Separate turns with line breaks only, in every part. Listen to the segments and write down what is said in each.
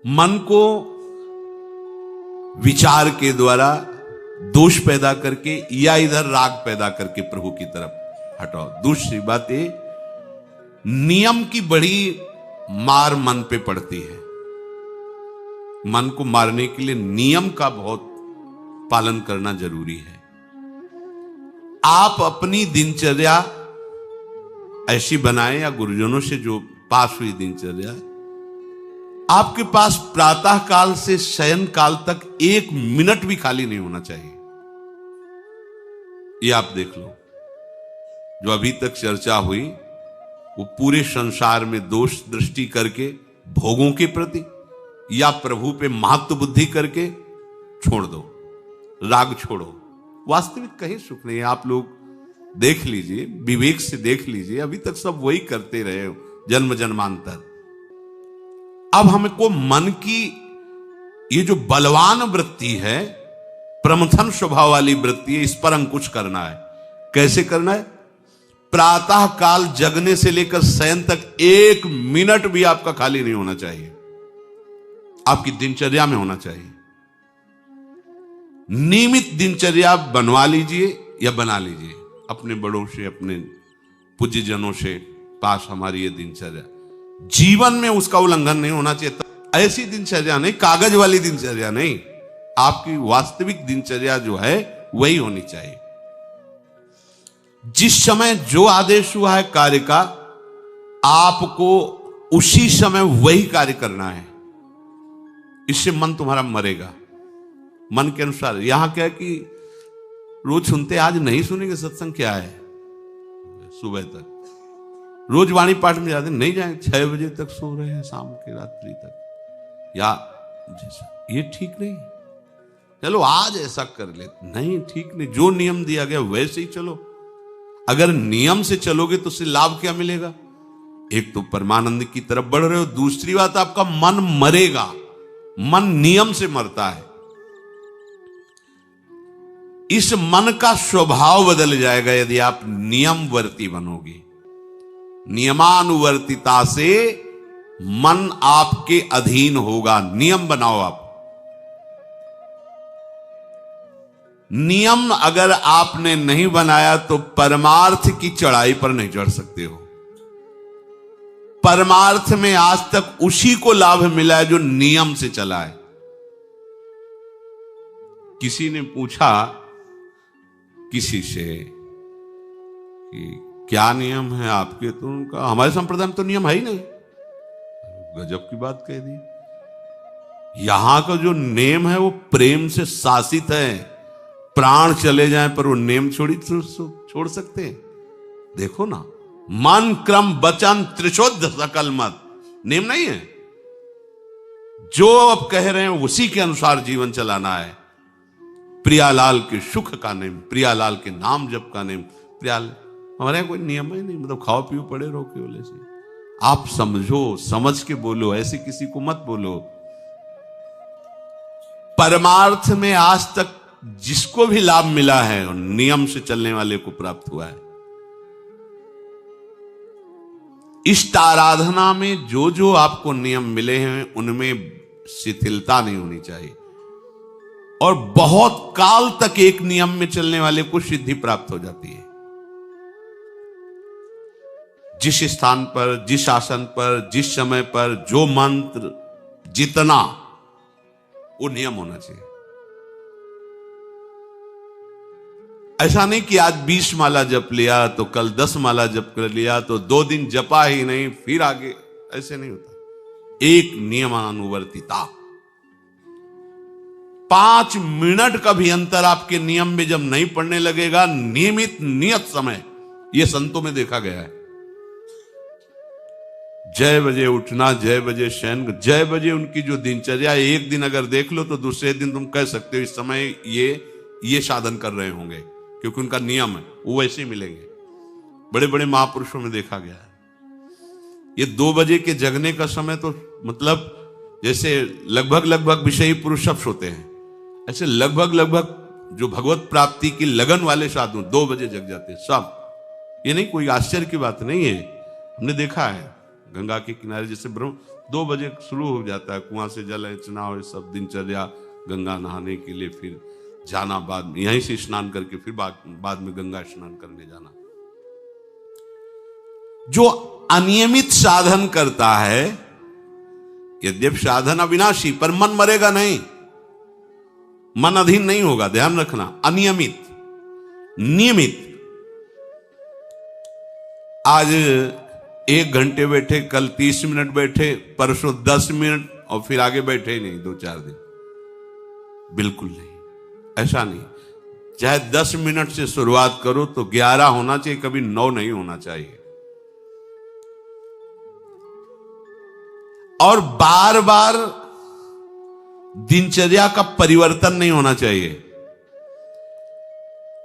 मन को विचार के द्वारा दोष पैदा करके या इधर राग पैदा करके प्रभु की तरफ हटाओ। दूसरी बात ये, नियम की बड़ी मार मन पे पड़ती है। मन को मारने के लिए नियम का बहुत पालन करना जरूरी है। आप अपनी दिनचर्या ऐसी बनाएं, या गुरुजनों से जो पास हुई दिनचर्या, आपके पास प्रातः काल से शयन काल तक 1 मिनट भी खाली नहीं होना चाहिए। ये आप देख लो, जो अभी तक चर्चा हुई वो पूरे संसार में दोष दृष्टि करके भोगों के प्रति या प्रभु पे महत्व बुद्धि करके छोड़ दो, राग छोड़ो। वास्तविक कहीं सुख नहीं है। आप लोग देख लीजिए, विवेक से देख लीजिए, अभी तक सब वही करते रहे हो जन्म जन्मांतर। अब हमको मन की ये जो बलवान वृत्ति है, प्रमथन स्वभाव वाली वृत्ति है, इस पर अंकुश करना है। कैसे करना है? प्रातः काल जगने से लेकर शयन तक 1 मिनट भी आपका खाली नहीं होना चाहिए, आपकी दिनचर्या में होना चाहिए। नियमित दिनचर्या बनवा लीजिए या बना लीजिए अपने बड़ों से, अपने पूज्यजनों से पास। हमारी ये दिनचर्या जीवन में उसका उल्लंघन नहीं होना चाहिए। ऐसी दिनचर्या नहीं, कागज वाली दिनचर्या नहीं, आपकी वास्तविक दिनचर्या जो है वही होनी चाहिए। जिस समय जो आदेश हुआ है कार्य का, आपको उसी समय वही कार्य करना है। इससे मन तुम्हारा मरेगा, मन के अनुसार। यहां क्या है कि रोज सुनते, आज नहीं सुनेंगे सत्संग, क्या है सुबह तक रोज वाणी पाठ में जाते, नहीं जाएंगे, 6 बजे तक सो रहे हैं, शाम के रात्रि तक, या जैसा, ये ठीक नहीं। चलो आज ऐसा कर ले, नहीं ठीक नहीं। जो नियम दिया गया वैसे ही चलो। अगर नियम से चलोगे तो उससे लाभ क्या मिलेगा? एक तो परमानंद की तरफ बढ़ रहे हो, दूसरी बात आपका मन मरेगा। मन नियम से मरता है। इस मन का स्वभाव बदल जाएगा यदि आप नियमवर्ती बनोगे। नियमानुवर्तिता से मन आपके अधीन होगा। नियम बनाओ आप। नियम अगर आपने नहीं बनाया तो परमार्थ की चढ़ाई पर नहीं चढ़ सकते हो। परमार्थ में आज तक उसी को लाभ मिला है जो नियम से चला है। किसी ने पूछा किसी से कि क्या नियम है आपके, तो उनका हमारे संप्रदाय में तो नियम है ही नहीं। गजब की बात कह दी। यहां का जो नेम है वो प्रेम से शासित है। प्राण चले जाएं पर वो नेम छोड़ सकते हैं? देखो ना, मन क्रम वचन त्रिशुद्ध सकल मत, नेम नहीं है। जो अब कह रहे हैं उसी के अनुसार जीवन चलाना है। प्रियालाल के सुख का नेम, प्रियालाल के नाम जप का नेम। प्रियाल हमारे यहां कोई नियम ही नहीं, मतलब खाओ पियो पड़े रहो केवल ऐसे। आप समझो, समझ के बोलो, ऐसे किसी को मत बोलो। परमार्थ में आज तक जिसको भी लाभ मिला है और नियम से चलने वाले को प्राप्त हुआ है। इष्ट आराधना में जो जो आपको नियम मिले हैं उनमें शिथिलता नहीं होनी चाहिए, और बहुत काल तक एक नियम में चलने वाले को सिद्धि प्राप्त हो जाती है। जिस स्थान पर, जिस आसन पर, जिस समय पर जो मंत्र जितना, वो नियम होना चाहिए। ऐसा नहीं कि आज 20 माला जप लिया तो कल 10 माला जप कर लिया तो 2 दिन जपा ही नहीं फिर आगे, ऐसे नहीं होता। एक नियमानुवर्तिता। 5 मिनट का भी अंतर आपके नियम में जब नहीं पड़ने लगेगा, नियमित नियत समय, यह संतों में देखा गया है। 6 बजे उठना, 6 बजे शयन, 6 बजे उनकी जो दिनचर्या, एक दिन अगर देख लो तो दूसरे दिन तुम कह सकते हो इस समय ये साधन कर रहे होंगे, क्योंकि उनका नियम है, वो वैसे ही मिलेंगे। बड़े बड़े महापुरुषों में देखा गया है। ये 2 बजे के जगने का समय तो मतलब जैसे लगभग विषयी पुरुष सब सोते हैं, ऐसे लगभग जो भगवत प्राप्ति की लगन वाले साधु 2 बजे जग जाते हैं सब। ये नहीं कोई आश्चर्य की बात नहीं है, हमने देखा है। गंगा के किनारे जैसे ब्रह्म 2 बजे शुरू हो जाता है, कुआं से जल अर्चना हो, सब दिनचर्या, गंगा नहाने के लिए, फिर जाना बाद में, यहीं से स्नान करके फिर बाद में गंगा स्नान करने जाना। जो अनियमित साधन करता है, यद्यप साधन अविनाशी, पर मन मरेगा नहीं, मन अधीन नहीं होगा, ध्यान रखना। अनियमित, नियमित, आज 1 घंटे बैठे, कल 30 मिनट बैठे, परसों 10 मिनट, और फिर आगे बैठे ही नहीं 2-4 दिन, बिल्कुल नहीं, ऐसा नहीं। चाहे 10 मिनट से शुरुआत करो तो 11 होना चाहिए, कभी 9 नहीं होना चाहिए। और बार बार दिनचर्या का परिवर्तन नहीं होना चाहिए,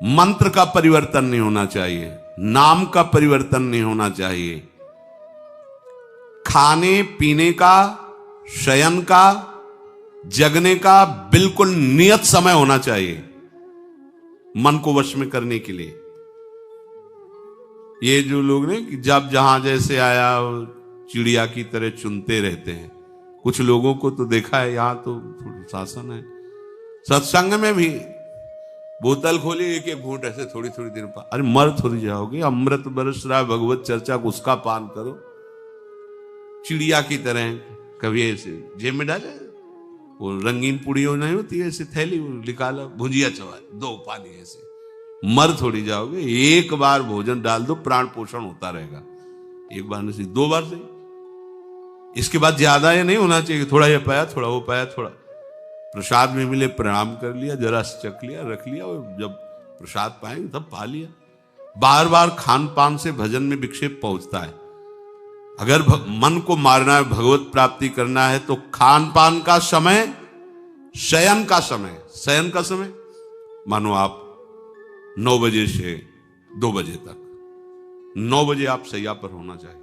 मंत्र का परिवर्तन नहीं होना चाहिए, नाम का परिवर्तन नहीं होना चाहिए। खाने पीने का, शयन का, जगने का बिल्कुल नियत समय होना चाहिए, मन को वश में करने के लिए। ये जो लोग ने कि जब जहां जैसे आया चिड़िया की तरह चुनते रहते हैं, कुछ लोगों को तो देखा है, यहां तो शासन है, सत्संग में भी बोतल खोली, एक घूंट ऐसे थोड़ी थोड़ी देर पर, अरे मर थोड़ी जाओगे, अमृत बरस रहा है, भगवत चर्चा को उसका पान करो। चिड़िया की तरह कभी ऐसे जेब में डाले, वो रंगीन पुड़ियों नहीं होती ऐसे थैली निकाला, भुजिया चबा 2 पानी, ऐसे मर थोड़ी जाओगे। एक बार भोजन डाल दो, प्राण पोषण होता रहेगा, एक बार नहीं 2 बार से। इसके बाद ज्यादा ये नहीं होना चाहिए, थोड़ा ये पाया, थोड़ा वो पाया, थोड़ा प्रसाद में मिले प्रणाम कर लिया, जरा चख लिया, रख लिया, और जब प्रसाद पाएंगे तब पा लिया। बार बार खान पान से भजन में विक्षेप पहुंचता है। अगर मन को मारना है, भगवत प्राप्ति करना है, तो खान पान का समय, शयन का समय, शयन का समय मानो आप 9 बजे से 2 बजे तक, 9 बजे आप सैया पर होना चाहिए।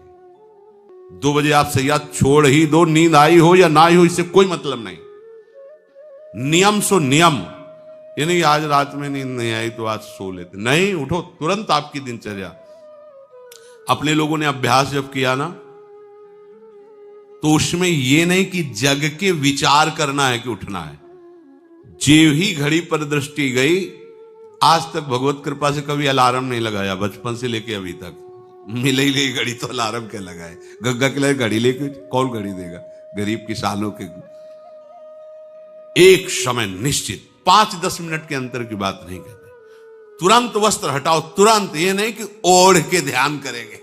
2 बजे आप सैया छोड़ ही दो, नींद आई हो या ना आई हो, इससे कोई मतलब नहीं। नियम सो नियम, ये नहीं आज रात में नींद नहीं आई तो आज सो लेते, नहीं, उठो तुरंत। आपकी दिनचर्या, अपने लोगों ने अभ्यास जब किया ना, तो उसमें ये नहीं कि जग के विचार करना है कि उठना है। जेव ही घड़ी पर दृष्टि गई, आज तक भगवत कृपा से कभी अलार्म नहीं लगाया, बचपन से लेके अभी तक। मिले ही ले घड़ी तो अलार्म क्या लगाए, गग्गा के लिए घड़ी लेके कौन घड़ी देगा, गरीब किसानों के। एक समय निश्चित, 5-10 मिनट के अंतर की बात नहीं कहते, तुरंत वस्त्र हटाओ, तुरंत। ये नहीं कि ओढ़ के ध्यान करेंगे,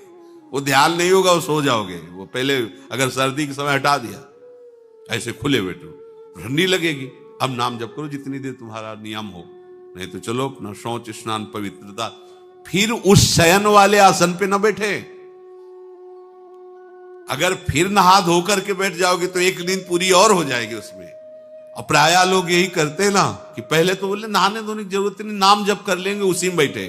वो ध्यान नहीं होगा, वो सो जाओगे। वो पहले अगर सर्दी के समय हटा दिया, ऐसे खुले बैठो, ठंडी लगेगी। अब नाम जप करो जितनी देर तुम्हारा नियम हो, नहीं तो चलो अपना शौच स्नान पवित्रता, फिर उस शयन वाले आसन पे न बैठे। अगर फिर नहा धो करके बैठ जाओगे तो एक नींद पूरी और हो जाएगी उसमें। और प्राय लोग यही करते ना कि पहले तो बोले नहाने धोने की जरूरत नहीं, नाम जप कर लेंगे, उसी में बैठे।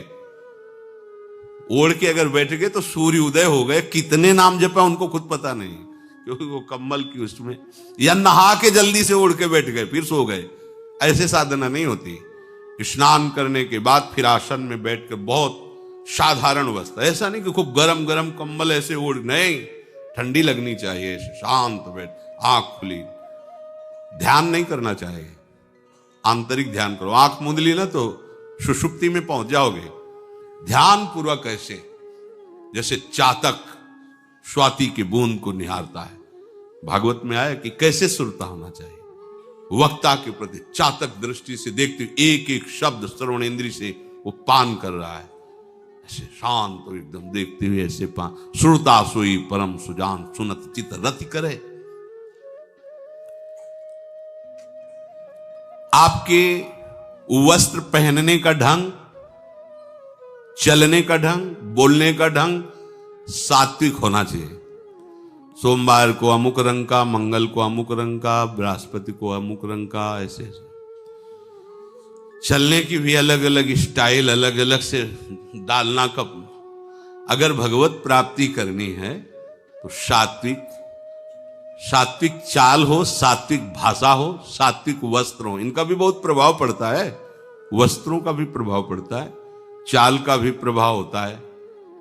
ओढ़ के अगर बैठ गए तो सूर्य उदय हो गए, कितने नाम जपा उनको खुद पता नहीं, क्योंकि वो कम्बल की उसमें, या नहा के जल्दी से ओढ़ के बैठ गए फिर सो गए। ऐसे साधना नहीं होती। स्नान करने के बाद फिर आसन में बैठ कर बहुत साधारण अवस्था, ऐसा नहीं कि खूब गरम गरम कंबल ऐसे ओढ़, नहीं, ठंडी लगनी चाहिए, शांत बैठ, आंख खुली, ध्यान नहीं करना चाहिए, आंतरिक ध्यान करो। आंख मूंद ली ना तो सुषुप्ति में पहुंच जाओगे। ध्यान पूर्वक ऐसे, जैसे चातक स्वाति की बूंद को निहारता है। भागवत में आया कि कैसे सुरता होना चाहिए, वक्ता के प्रति चातक दृष्टि से देखते हुए एक एक शब्द श्रवण इंद्री से वो पान कर रहा है, ऐसे शांत तो एकदम देखते हुए ऐसे पान। श्रुता सोई परम सुजान, सुनत चित रति करे। आपके वस्त्र पहनने का ढंग, चलने का ढंग, बोलने का ढंग सात्विक होना चाहिए। सोमवार को अमुक रंग का, मंगल को अमुक रंग का, बृहस्पति को अमुक रंग का, ऐसे चलने की भी अलग अलग स्टाइल, अलग अलग से डालना का। अगर भगवत प्राप्ति करनी है तो सात्विक चाल हो, सात्विक भाषा हो, सात्विक वस्त्र हो। इनका भी बहुत प्रभाव पड़ता है, वस्त्रों का भी प्रभाव पड़ता है, चाल का भी प्रभाव होता है।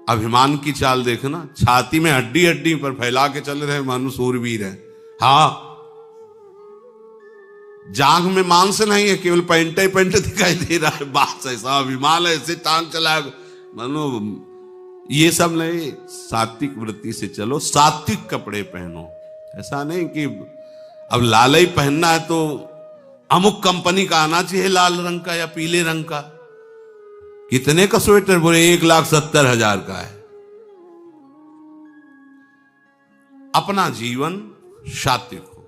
अभिमान की चाल देखना, छाती में हड्डी हड्डी पर फैला के चल रहे मानो सूरवीर है। हाँ, जांघ में मांस नहीं है, केवल पैंट ही पैंट दिखाई दे रहा है। बात ऐसा अभिमान है, ऐसे टांग चला मानो। ये सब नहीं, सात्विक वृत्ति से चलो, सात्विक कपड़े पहनो। ऐसा नहीं कि अब लाल ही पहनना है तो अमुक कंपनी का आना चाहिए, लाल रंग का या पीले रंग का। कितने का स्वेटर? बोले 1,70,000 का है। अपना जीवन सात्विक हो,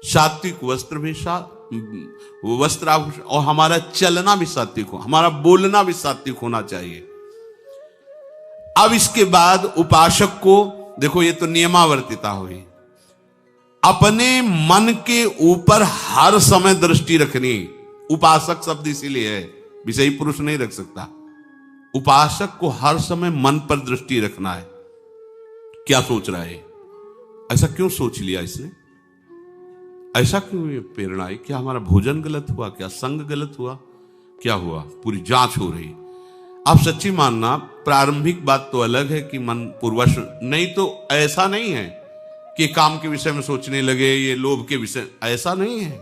सात्विक वस्त्र भी वस्त्र और हमारा चलना भी सात्विक हो, हमारा बोलना भी सात्विक होना चाहिए। अब इसके बाद उपासक को देखो, ये तो नियमावर्तिता हुई। अपने मन के ऊपर हर समय दृष्टि रखनी। उपासक शब्द इसीलिए है, विषयी पुरुष नहीं रख सकता। उपासक को हर समय मन पर दृष्टि रखना है। क्या सोच रहा है, ऐसा क्यों सोच लिया इसने, ऐसा क्यों ये प्रेरणा आई? क्या हमारा भोजन गलत हुआ, क्या संग गलत हुआ, क्या हुआ? पूरी जांच हो रही। आप सच्ची मानना, प्रारंभिक बात तो अलग है कि मन पूर्वश, नहीं तो ऐसा नहीं है कि काम के विषय में सोचने लगे, ये लोभ के विषय, ऐसा नहीं है।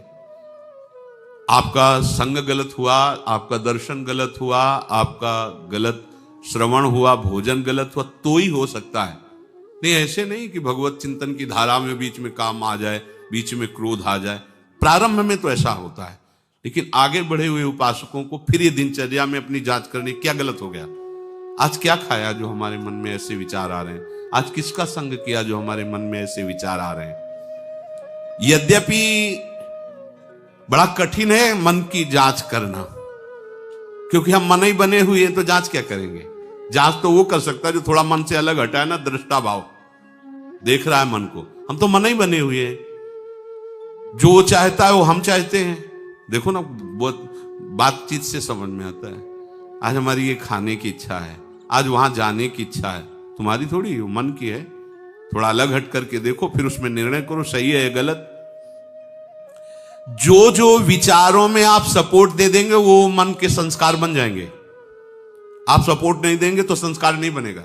आपका संग गलत हुआ, आपका दर्शन गलत हुआ, आपका गलत श्रवण हुआ, भोजन गलत हुआ तो ही हो सकता है। नहीं, ऐसे नहीं कि भगवत चिंतन की धारा में बीच में काम आ जाए, बीच में क्रोध आ जाए। प्रारंभ में तो ऐसा होता है, लेकिन आगे बढ़े हुए उपासकों को फिर ये दिनचर्या में अपनी जांच करनी, क्या गलत हो गया, आज क्या खाया जो हमारे मन में ऐसे विचार आ रहे हैं, आज किसका संग किया जो हमारे मन में ऐसे विचार आ रहे हैं। यद्यपि बड़ा कठिन है मन की जांच करना, क्योंकि हम मन ही बने हुए हैं, तो जांच क्या करेंगे? जांच तो वो कर सकता है जो थोड़ा मन से अलग हटा है ना, दृष्टा भाव देख रहा है मन को। हम तो मन ही बने हुए हैं, जो चाहता है वो हम चाहते हैं। देखो ना, बहुत बातचीत से समझ में आता है। आज हमारी ये खाने की इच्छा है, आज वहां जाने की इच्छा है, तुम्हारी थोड़ी, मन की है। थोड़ा अलग हट करके देखो, फिर उसमें निर्णय करो, सही है या गलत। जो जो विचारों में आप सपोर्ट दे देंगे वो मन के संस्कार बन जाएंगे। आप सपोर्ट नहीं देंगे तो संस्कार नहीं बनेगा।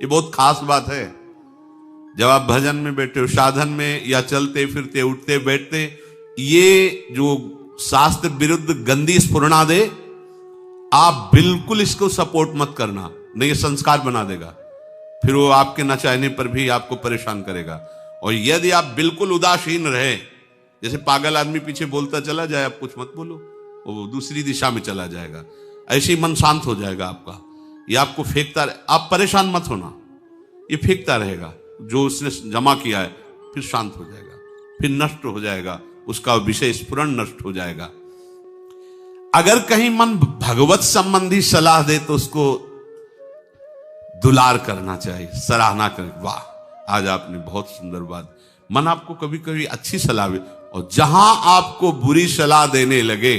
ये बहुत खास बात है। जब आप भजन में बैठे हो, साधन में, या चलते फिरते उठते बैठते, ये जो शास्त्र विरुद्ध गंदी स्फुरणा दे, आप बिल्कुल इसको सपोर्ट मत करना, नहीं ये संस्कार बना देगा। फिर वो आपके न चाहने पर भी आपको परेशान करेगा। और यदि आप बिल्कुल उदासीन रहे, जैसे पागल आदमी पीछे बोलता चला जाए, आप कुछ मत बोलो, वो दूसरी दिशा में चला जाएगा, ऐसे ही मन शांत हो जाएगा आपका। ये आपको फेंकता आप परेशान मत होना, ये फेंकता रहेगा जो उसने जमा किया है, फिर शांत हो जाएगा, फिर नष्ट हो जाएगा, उसका विषय स्फुरण नष्ट हो जाएगा। अगर कहीं मन भगवत संबंधी सलाह दे तो उसको दुलार करना चाहिए, सराहना कर, वाह आज आपने बहुत सुंदर बात। मन आपको कभी कभी अच्छी सलाह दे, और जहां आपको बुरी सलाह देने लगे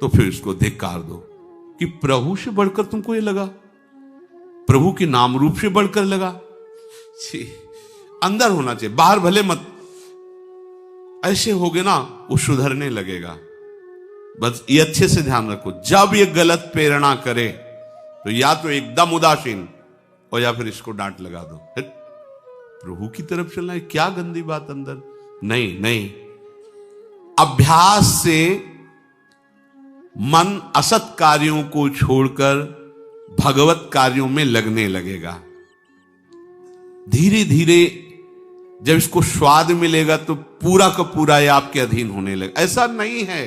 तो फिर उसको धिक्कार दो कि प्रभु से बढ़कर तुमको ये लगा, प्रभु के नाम रूप से बढ़कर लगा। अंदर होना चाहिए, बाहर भले मत। ऐसे होगे ना, वो सुधरने लगेगा। बस ये अच्छे से ध्यान रखो, जब ये गलत प्रेरणा करे तो या तो एकदम उदासीन, और या फिर इसको डांट लगा दो, प्रभु की तरफ चलना है, क्या गंदी बात अंदर। नहीं नहीं, अभ्यास से मन असत कार्यों को छोड़कर भगवत कार्यों में लगने लगेगा। धीरे धीरे जब इसको स्वाद मिलेगा तो पूरा का पूरा ये आपके अधीन होने लगेगा। ऐसा नहीं है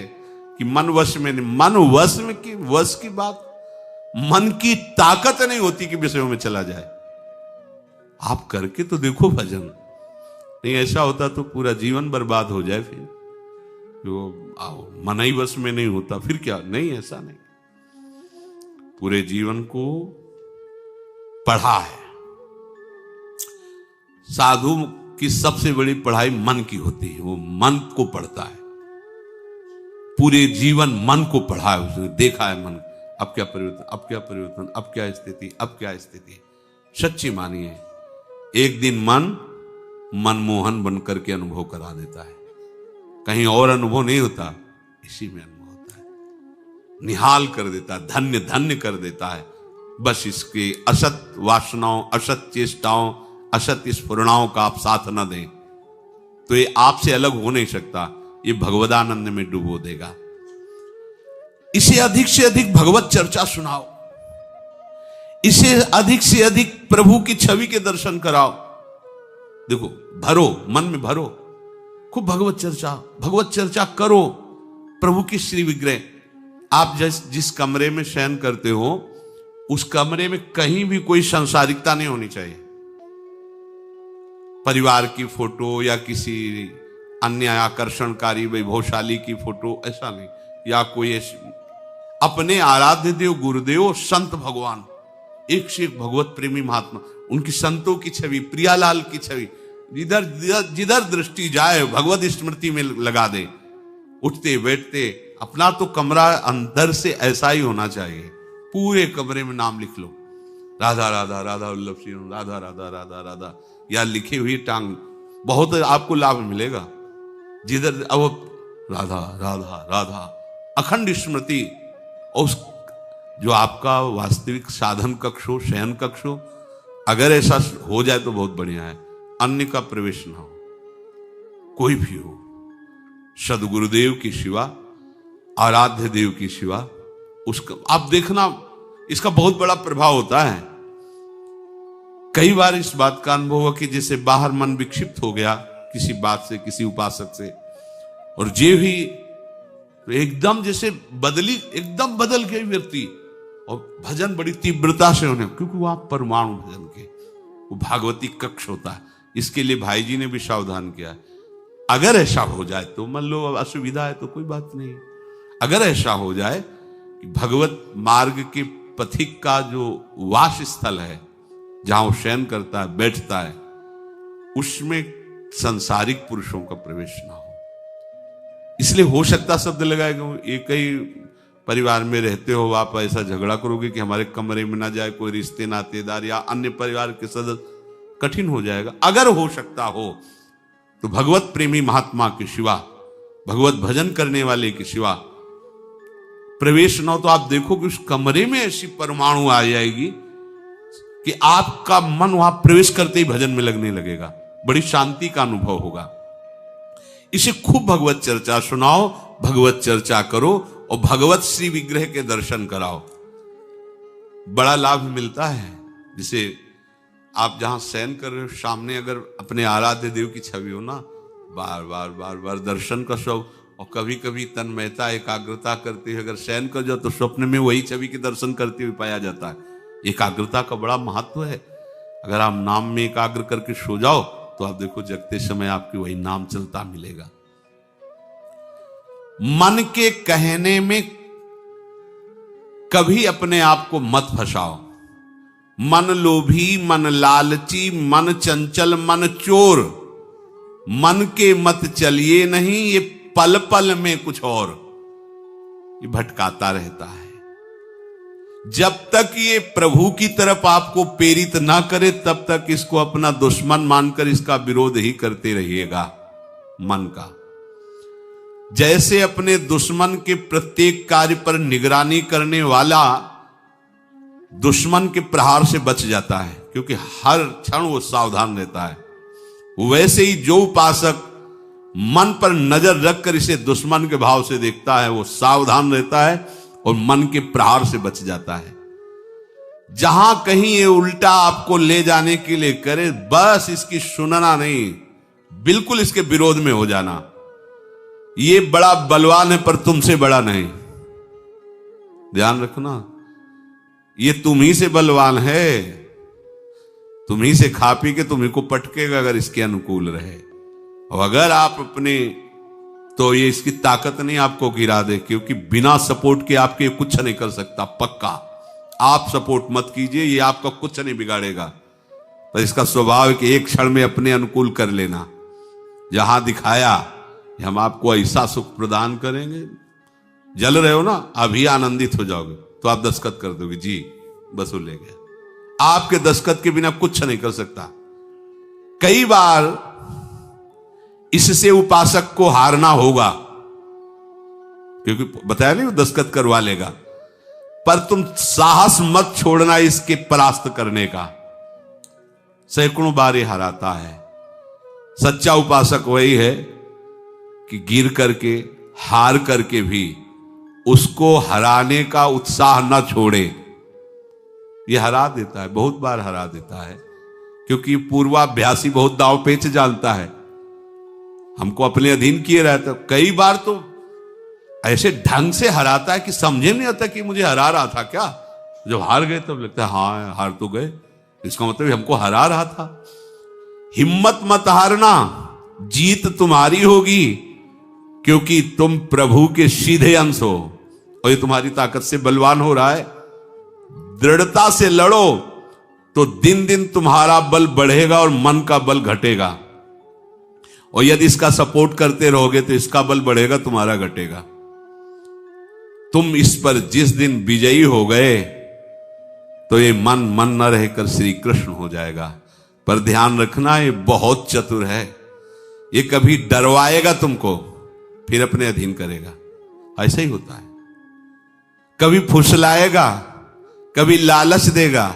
कि मन वश में नहीं, मन वश में की वश की बात, मन की ताकत नहीं होती कि विषयों में चला जाए। आप करके तो देखो भजन, नहीं ऐसा होता तो पूरा जीवन बर्बाद हो जाए। फिर जो मन ही वश में नहीं होता फिर क्या? नहीं, ऐसा नहीं। पूरे जीवन को पढ़ा है। साधु की सबसे बड़ी पढ़ाई मन की होती है, वो मन को पढ़ता है। पूरे जीवन मन को पढ़ा है उसने, देखा है मन अब क्या परिवर्तन, अब क्या परिवर्तन, अब क्या स्थिति, अब क्या स्थिति। सच्ची मानिए, एक दिन मन मनमोहन बनकर के अनुभव करा देता है। कहीं और अनुभव नहीं होता, इसी में अनुभव होता है। निहाल कर देता है, धन्य धन्य कर देता है। बस इसके असत वासनाओं, असत चेष्टाओं, असत स्फुरणाओं का आप साथ न दें तो ये आपसे अलग हो नहीं सकता, ये भगवदानंद में डुबो देगा। इसे अधिक से अधिक भगवत चर्चा सुनाओ, इसे अधिक से अधिक प्रभु की छवि के दर्शन कराओ। देखो, भरो, मन में भरो, खूब भगवत चर्चा करो। प्रभु की श्री विग्रह, आप जिस कमरे में शयन करते हो उस कमरे में कहीं भी कोई सांसारिकता नहीं होनी चाहिए। परिवार की फोटो या किसी अन्य आकर्षणकारी वैभवशाली की फोटो, ऐसा नहीं, या कोई अपने आराध्य देव गुरुदेव संत भगवान, एक से एक भगवत प्रेमी महात्मा, उनकी संतों की छवि, प्रियालाल की छवि, जिधर दृष्टि जाए भगवत स्मृति में लगा दे। उठते बैठते अपना तो कमरा अंदर से ऐसा ही होना चाहिए, पूरे कमरे में नाम लिख लो, राधा राधा राधा वल्लभ श्री राधा राधा राधा राधा, या लिखी हुई टांग, बहुत आपको लाभ मिलेगा। जिधर अब राधा राधा राधा अखंड स्मृति, और उस जो आपका वास्तविक साधन कक्ष हो, शयन कक्ष हो, अगर ऐसा हो जाए तो बहुत बढ़िया है। अन्य का प्रवेश ना हो, कोई भी हो, सदगुरुदेव की शिवा, आराध्य देव की शिवा, उसका आप देखना, इसका बहुत बड़ा प्रभाव होता है। कई बार इस बात का अनुभव हुआ कि जैसे बाहर मन विक्षिप्त हो गया किसी बात से, किसी उपासक से, और जे भी एकदम जैसे एकदम बदल गई व्यक्ति, और भजन बड़ी तीव्रता से होने, क्योंकि वहां परमाणु भजन के वो भागवती कक्ष होता है। इसके लिए भाई जी ने भी सावधान किया है। अगर ऐसा हो जाए तो मान लो असुविधा है तो कोई बात नहीं, अगर ऐसा हो जाए कि भगवत मार्ग के पथिक का जो वास स्थल है, जहां वो शयन करता है, बैठता है, उसमें सांसारिक पुरुषों का प्रवेश ना हो। इसलिए हो सकता शब्द लगाएगा, एक ही परिवार में रहते हो, आप ऐसा झगड़ा करोगे कि हमारे कमरे में ना जाए कोई रिश्ते नातेदार या अन्य परिवार के सदस्य, कठिन हो जाएगा। अगर हो सकता हो तो भगवत प्रेमी महात्मा के सिवा, भगवत भजन करने वाले के सिवा प्रवेश न हो, तो आप देखो कि उस कमरे में ऐसी परमाणु आ जाएगी कि आपका मन वहां प्रवेश करते ही भजन में लगने लगेगा, बड़ी शांति का अनुभव होगा। इसे खूब भगवत चर्चा सुनाओ, भगवत चर्चा करो, और भगवत श्री विग्रह के दर्शन कराओ, बड़ा लाभ मिलता है। जिसे आप जहां शयन कर रहे हो, सामने अगर अपने आराध्य देव की छवि हो ना, बार बार बार बार दर्शन का शौक, और कभी कभी तन्मयता एकाग्रता करते हुए अगर शयन कर जाओ तो स्वप्न में वही छवि के दर्शन करते हुए पाया जाता है। एकाग्रता का बड़ा महत्व है। अगर आप नाम में एकाग्र करके सो जाओ तो आप देखो जगते समय आपकी वही नाम चलता मिलेगा। मन के कहने में कभी अपने आप को मत फंसाओ। मन लोभी, मन लालची, मन चंचल, मन चोर, मन के मत चलिए नहीं, ये पल पल में कुछ और, ये भटकाता रहता है। जब तक ये प्रभु की तरफ आपको प्रेरित ना करे तब तक इसको अपना दुश्मन मानकर इसका विरोध ही करते रहिएगा। मन का जैसे अपने दुश्मन के प्रत्येक कार्य पर निगरानी करने वाला दुश्मन के प्रहार से बच जाता है, क्योंकि हर क्षण वो सावधान रहता है, वैसे ही जो उपासक मन पर नजर रखकर इसे दुश्मन के भाव से देखता है वो सावधान रहता है और मन के प्रहार से बच जाता है। जहां कहीं ये उल्टा आपको ले जाने के लिए करे, बस इसकी सुनना नहीं, बिल्कुल इसके विरोध में हो जाना। ये बड़ा बलवान है पर तुमसे बड़ा नहीं, ध्यान रखना, ये तुम ही से बलवान है, तुम ही से खा पी के तुम्ही को पटकेगा अगर इसके अनुकूल रहे। और अगर आप अपने, तो ये इसकी ताकत नहीं आपको गिरा दे, क्योंकि बिना सपोर्ट के आपके कुछ नहीं कर सकता। पक्का आप सपोर्ट मत कीजिए, ये आपका कुछ नहीं बिगाड़ेगा, पर इसका स्वभाव है कि एक क्षण में अपने अनुकूल कर लेना। जहां दिखाया हम आपको ऐसा सुख प्रदान करेंगे, जल रहे हो ना, अभी आनंदित हो जाओगे तो आप दस्तखत कर दोगे, जी बस वो ले गया। आपके दस्तखत के बिना कुछ नहीं कर सकता। कई बार इससे उपासक को हारना होगा, क्योंकि बताया नहीं वो दस्तखत करवा लेगा। पर तुम साहस मत छोड़ना इसके परास्त करने का। सैकड़ों बार ये हराता है। सच्चा उपासक वही है कि गिर करके, हार करके भी उसको हराने का उत्साह न छोड़े। ये हरा देता है, बहुत बार हरा देता है, क्योंकि पूर्वाभ्यासी बहुत दांव पेच जानता है। हमको अपने अधीन किए रहता, कई बार तो ऐसे ढंग से हराता है कि समझे नहीं आता कि मुझे हरा रहा था क्या। जब हार गए तब लगता है हाँ हार तो गए, इसका मतलब हमको हरा रहा था। हिम्मत मत हारना, जीत तुम्हारी होगी, क्योंकि तुम प्रभु के सीधे अंश हो और ये तुम्हारी ताकत से बलवान हो रहा है। दृढ़ता से लड़ो तो दिन दिन तुम्हारा बल बढ़ेगा और मन का बल घटेगा, और यदि इसका सपोर्ट करते रहोगे तो इसका बल बढ़ेगा, तुम्हारा घटेगा। तुम इस पर जिस दिन विजयी हो गए तो ये मन न रहकर श्री कृष्ण हो जाएगा। पर ध्यान रखना, ये बहुत चतुर है। ये कभी डरवाएगा तुमको, फिर अपने अधीन करेगा। ऐसा ही होता है। कभी फुसलाएगा, कभी लालच देगा,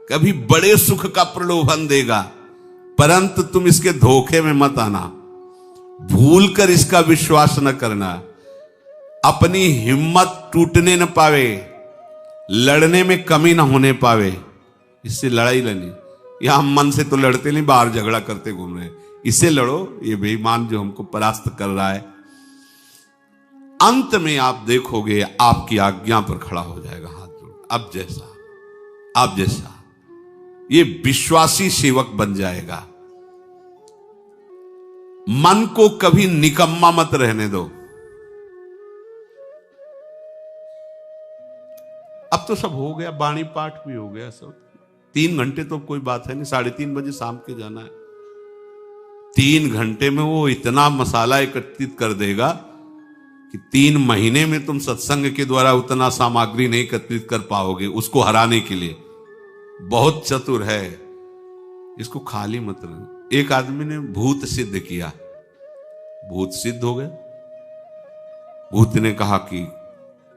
कभी बड़े सुख का प्रलोभन देगा, परंतु तुम इसके धोखे में मत आना। भूल कर इसका विश्वास न करना। अपनी हिम्मत टूटने न पावे, लड़ने में कमी न होने पावे, इससे लड़ाई लड़नी। यहां मन से तो लड़ते नहीं, बाहर झगड़ा करते घूम रहे। इससे लड़ो, ये बेईमान जो हमको परास्त कर रहा है, अंत में आप देखोगे आपकी आज्ञा पर खड़ा हो जाएगा हाथ जोड़। अब जैसा ये विश्वासी सेवक बन जाएगा। मन को कभी निकम्मा मत रहने दो। अब तो सब हो गया, वाणी पाठ भी हो गया सब। 3 घंटे तो कोई बात है नहीं, 3:30 बजे शाम के जाना है। 3 घंटे में वो इतना मसाला एकत्रित कर देगा कि 3 महीने में तुम सत्संग के द्वारा उतना सामग्री नहीं एकत्रित कर पाओगे उसको हराने के लिए। बहुत चतुर है, इसको खाली मत रहो। एक आदमी ने भूत सिद्ध किया, भूत सिद्ध हो गया। भूत ने कहा कि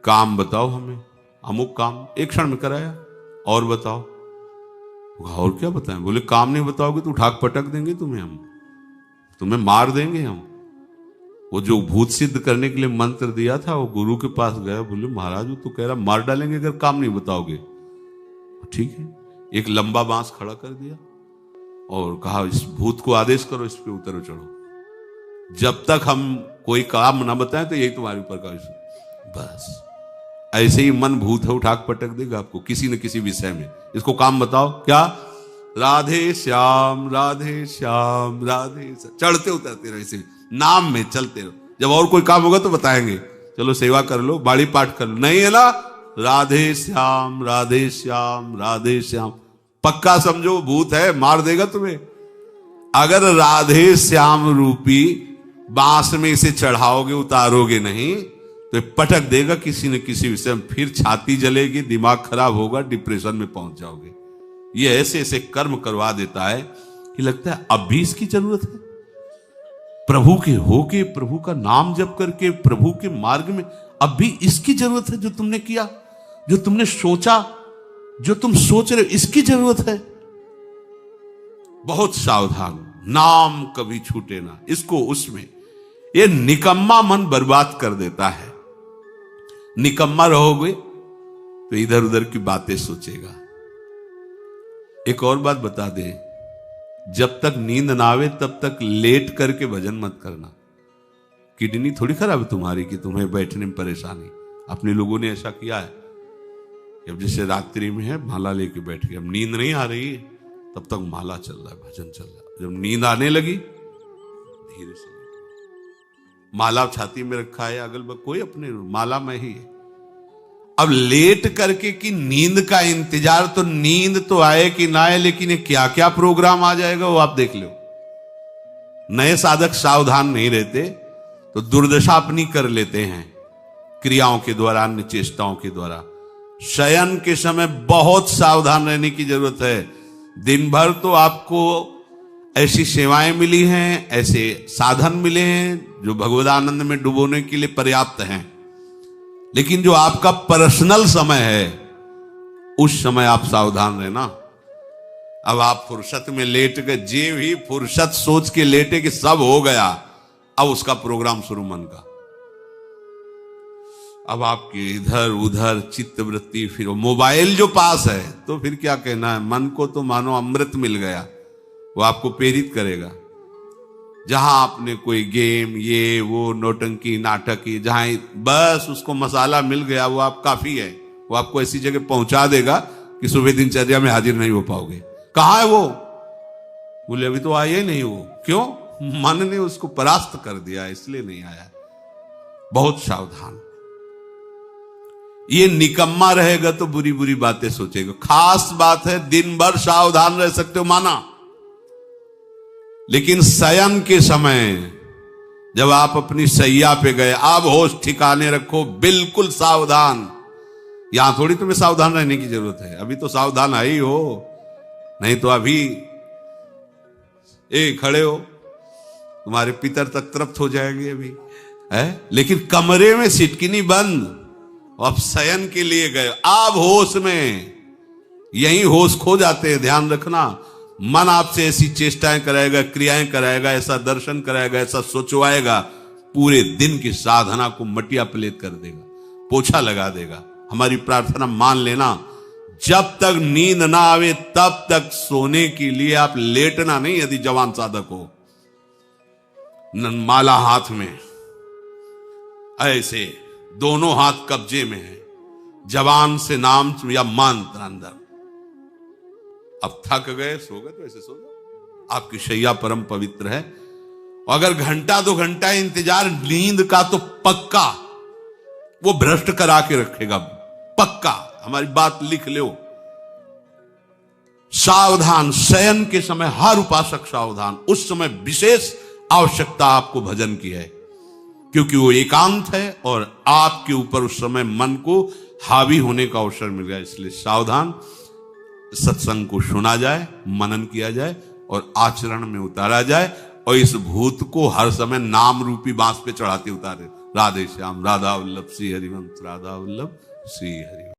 काम बताओ हमें, अमुक काम, एक क्षण में कराया। और बताओ, और क्या बताएं? बोले काम नहीं बताओगे तो उठाक पटक देंगे तुम्हें, हम तुम्हें मार देंगे हम। वो जो भूत सिद्ध करने के लिए मंत्र दिया था, वो गुरु के पास गया, बोले महाराज वो तो कह रहा मार डालेंगे अगर काम नहीं बताओगे। ठीक है, एक लंबा बांस खड़ा कर दिया और कहा इस भूत को आदेश करो, इस पे उतरो चढ़ो, जब तक हम कोई काम ना बताएं तो यही तुम्हारे ऊपर का। बस ऐसे ही मन भूत है, उठाक पटक देगा आपको किसी न किसी विषय में। इसको काम बताओ, क्या राधे श्याम राधे श्याम राधे श्याम, चढ़ते उतरते रहो, इसे नाम में चलते रहो। जब और कोई काम होगा तो बताएंगे, चलो सेवा कर लो, बाड़ी पाठ कर लो, नहीं है ना राधे श्याम राधे श्याम राधे श्याम। पक्का समझो भूत है, मार देगा तुम्हें। अगर राधे श्याम रूपी बांस में इसे चढ़ाओगे, उतारोगे नहीं तो पटक देगा किसी न किसी विषय में, फिर छाती जलेगी, दिमाग खराब होगा, डिप्रेशन में पहुंच जाओगे। ये ऐसे ऐसे कर्म करवा देता है कि लगता है अब भी इसकी जरूरत है। प्रभु के होके, प्रभु का नाम जप करके, प्रभु के मार्ग में अब भी इसकी जरूरत है। जो तुमने किया, जो तुमने सोचा, जो तुम सोच रहे हो, इसकी जरूरत है। बहुत सावधान, नाम कभी छूटे ना इसको। उसमें ये निकम्मा मन बर्बाद कर देता है। निकम्मा रहोगे तो इधर उधर की बातें सोचेगा। एक और बात बता दे, जब तक नींद ना आवे तब तक लेट करके भजन मत करना। किडनी थोड़ी खराब है तुम्हारी कि तुम्हें बैठने में परेशानी। अपने लोगों ने ऐसा किया है, अब जैसे रात्रि में है माला लेके बैठ गए, अब नींद नहीं आ रही है तब तक माला चल रहा है, भजन चल रहा है। जब नींद आने लगी धीरे से माला छाती में रखा है, अगल बगल कोई अपने माला में ही है। अब लेट करके कि नींद का इंतजार, तो नींद तो आए कि ना आए, लेकिन ये क्या क्या प्रोग्राम आ जाएगा वो आप देख लो। नए साधक सावधान नहीं रहते तो दुर्दशा अपनी कर लेते हैं क्रियाओं के द्वारा, अन्य चेष्टाओं के द्वारा। शयन के समय बहुत सावधान रहने की जरूरत है। दिन भर तो आपको ऐसी सेवाएं मिली हैं, ऐसे साधन मिले हैं जो भगवदानंद में डुबोने के लिए पर्याप्त हैं, लेकिन जो आपका पर्सनल समय है उस समय आप सावधान रहना। अब आप फुर्सत में लेट गए, जे भी फुर्सत सोच के लेटे कि सब हो गया, अब उसका प्रोग्राम शुरू मन का। अब आपके इधर उधर चित्त वृत्ति, फिर मोबाइल जो पास है तो फिर क्या कहना है, मन को तो मानो अमृत मिल गया, वो आपको प्रेरित करेगा। जहां आपने कोई गेम ये वो नौटंकी नाटक की, जहां बस उसको मसाला मिल गया वो आप काफी है, वो आपको ऐसी जगह पहुंचा देगा कि सुबह दिनचर्या में हाजिर नहीं हो पाओगे। कहां है वो? बोले अभी तो आया ही नहीं वो। क्यों? मन ने उसको परास्त कर दिया, इसलिए नहीं आया। बहुत सावधान। ये निकम्मा रहेगा तो बुरी बुरी बातें सोचेगा। खास बात है दिन भर सावधान रह सकते हो माना, लेकिन शयन के समय जब आप अपनी सैया पे गए, अब होश ठिकाने रखो, बिल्कुल सावधान। यहां थोड़ी तुम्हें सावधान रहने की जरूरत है, अभी तो सावधान आई हो, नहीं तो अभी खड़े हो, तुम्हारे पितर तक तृप्त हो जाएंगे अभी है। लेकिन कमरे में सिटकिनी बंद, अब शयन के लिए गए, अब होश में, यही होश खो जाते हैं। ध्यान रखना, मन आपसे ऐसी चेष्टाएं कराएगा, क्रियाएं कराएगा, ऐसा दर्शन कराएगा, ऐसा सोचवाएगा, पूरे दिन की साधना को मटिया पलेट कर देगा, पोछा लगा देगा। हमारी प्रार्थना मान लेना, जब तक नींद ना आवे तब तक सोने के लिए आप लेटना नहीं। यदि जवान साधक हो, माला हाथ में, ऐसे दोनों हाथ कब्जे में है, जवान से नाम या मंत्र अंदर। अब थक गए, सो गए तो ऐसे सो जाओ, आपकी शैया परम पवित्र है। अगर घंटा 2 घंटा इंतजार नींद का तो पक्का वो भ्रष्ट करा के रखेगा, पक्का। हमारी बात लिख लो। सावधान, शयन के समय हर उपासक सावधान। उस समय विशेष आवश्यकता आपको भजन की है, क्योंकि वो एकांत है और आपके ऊपर उस समय मन को हावी होने का अवसर मिल गया। इसलिए सावधान, सत्संग को सुना जाए, मनन किया जाए और आचरण में उतारा जाए, और इस भूत को हर समय नाम रूपी बांस पे चढ़ाते उतारे। राधे श्याम, राधा वल्लभ श्री हरिवंश, राधा वल्लभ श्री हरि।